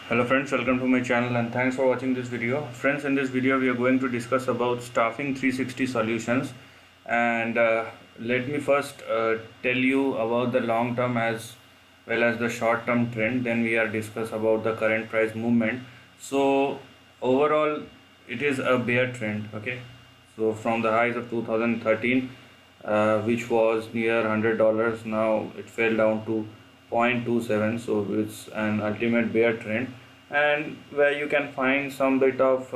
Hello friends, welcome to my channel and thanks for watching this video. Friends, in this video we are going to discuss about staffing 360 solutions, and let me first tell you about the long term as well as the short term trend. Then we are discuss about the current price movement. So overall it is a bear trend. Okay, so from the highs of 2013, which was near $100, now it fell down to 0.27, so it's an ultimate bear trend, and where you can find some bit of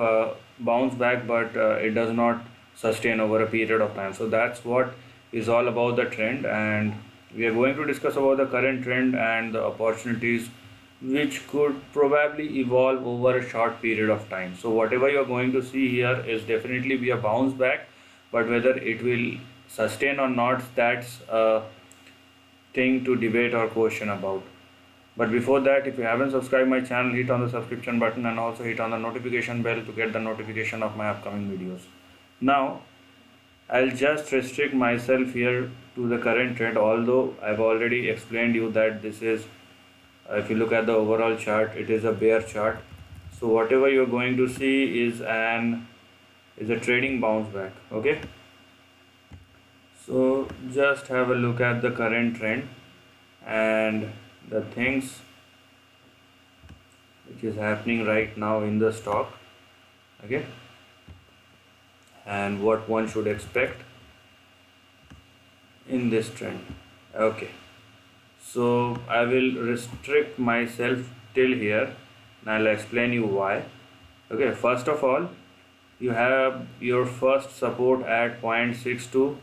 bounce back, but it does not sustain over a period of time. So that's what is all about the trend, and we are going to discuss about the current trend and the opportunities which could probably evolve over a short period of time. So whatever you're going to see here is definitely be a bounce back, but whether it will sustain or not, that's a thing to debate or question about. But before that, if you haven't subscribed my channel, hit on the subscription button and also hit on the notification bell to get the notification of my upcoming videos. Now I'll just restrict myself here to the current trend, although I've already explained you that this is, if you look at the overall chart, it is a bear chart. So whatever you're going to see is a trading bounce back. Okay, so just have a look at the current trend and the things which is happening right now in the stock. Okay, and what one should expect in this trend. Okay, so I will restrict myself till here and I'll explain you why. Okay, first of all, you have your first support at 0.62,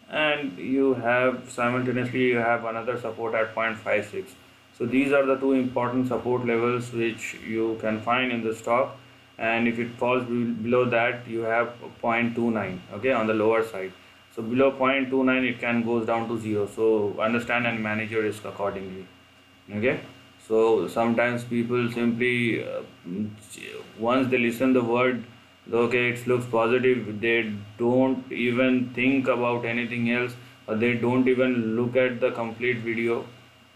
and you have simultaneously you have another support at 0.56. So these are the two important support levels which you can find in the stock, and if it falls below that, you have 0.29. Okay, on the lower side. So below 0.29 it can goes down to 0. So understand and manage your risk accordingly. Okay, so sometimes people simply once they listen the word, okay, it looks positive, they don't even think about anything else, or they don't even look at the complete video,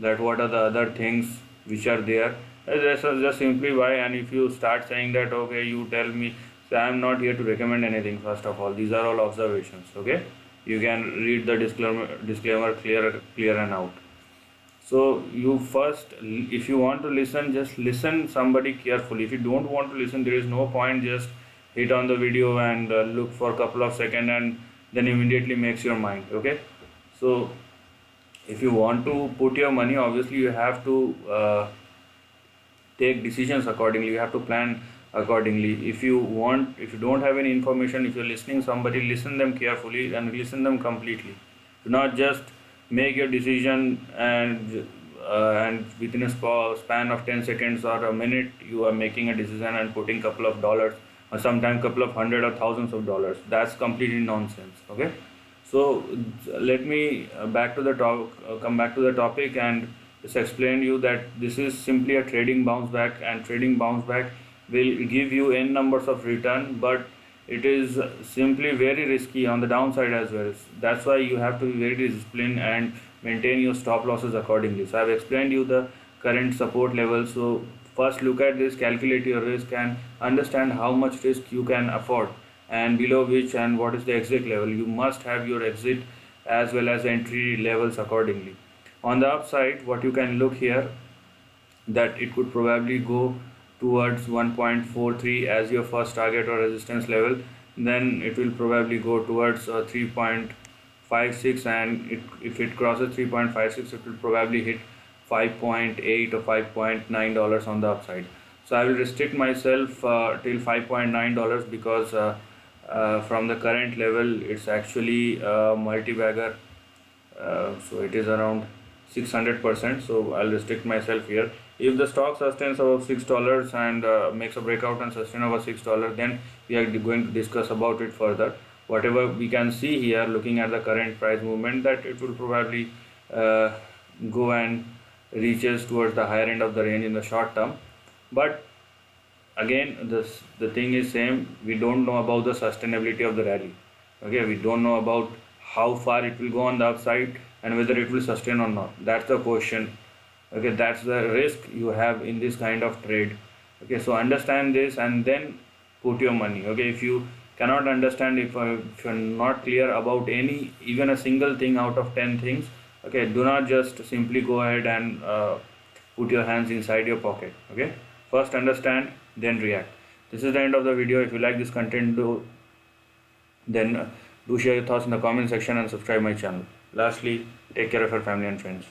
that what are the other things which are there. That's just simply why. And if you start saying that, okay, you tell me, so I am not here to recommend anything. First of all, these are all observations. Okay, you can read the disclaimer clear and out. So you first, if you want to listen, just listen somebody carefully. If you don't want to listen, there is no point just hit on the video and look for a couple of seconds and then immediately makes your mind. Okay, so if you want to put your money, obviously you have to take decisions accordingly, you have to plan accordingly. If you don't have any information, if you're listening somebody, listen them carefully and listen them completely. Do not just make your decision and within a span of 10 seconds or a minute you are making a decision and putting couple of dollars, or sometimes couple of hundred or thousands of dollars. That's completely nonsense. Okay, so let me come back to the topic and just explain you that this is simply a trading bounce back, and trading bounce back will give you n numbers of return, but it is simply very risky on the downside as well. That's why you have to be very disciplined and maintain your stop losses accordingly. So I've explained you the current support level. So first look at this, calculate your risk and understand how much risk you can afford, and below which and what is the exit level. You must have your exit as well as entry levels accordingly. On the upside, what you can look here, that it could probably go towards 1.43 as your first target or resistance level. Then it will probably go towards 3.56, and if it crosses 3.56, it will probably hit 5.8 or $5.9 on the upside. So I will restrict myself till $5.9 because from the current level it's actually a multi-bagger. So it is around 600%. So I'll restrict myself here. If the stock sustains above $6 and makes a breakout and sustain over $6, then we are going to discuss about it further. Whatever we can see here, looking at the current price movement, that it will probably go and reaches towards the higher end of the range in the short term. But again, the thing is same, we don't know about the sustainability of the rally. Okay, we don't know about how far it will go on the upside and whether it will sustain or not. That's the question Okay, that's the risk you have in this kind of trade. Okay, so understand this and then put your money. Okay, if you cannot understand, if you're not clear about any, even a single thing out of 10 things, okay, do not just simply go ahead and put your hands inside your pocket. Okay, first understand, then react. This is the end of the video. If you like this content, do share your thoughts in the comment section and subscribe my channel. Lastly, take care of your family and friends.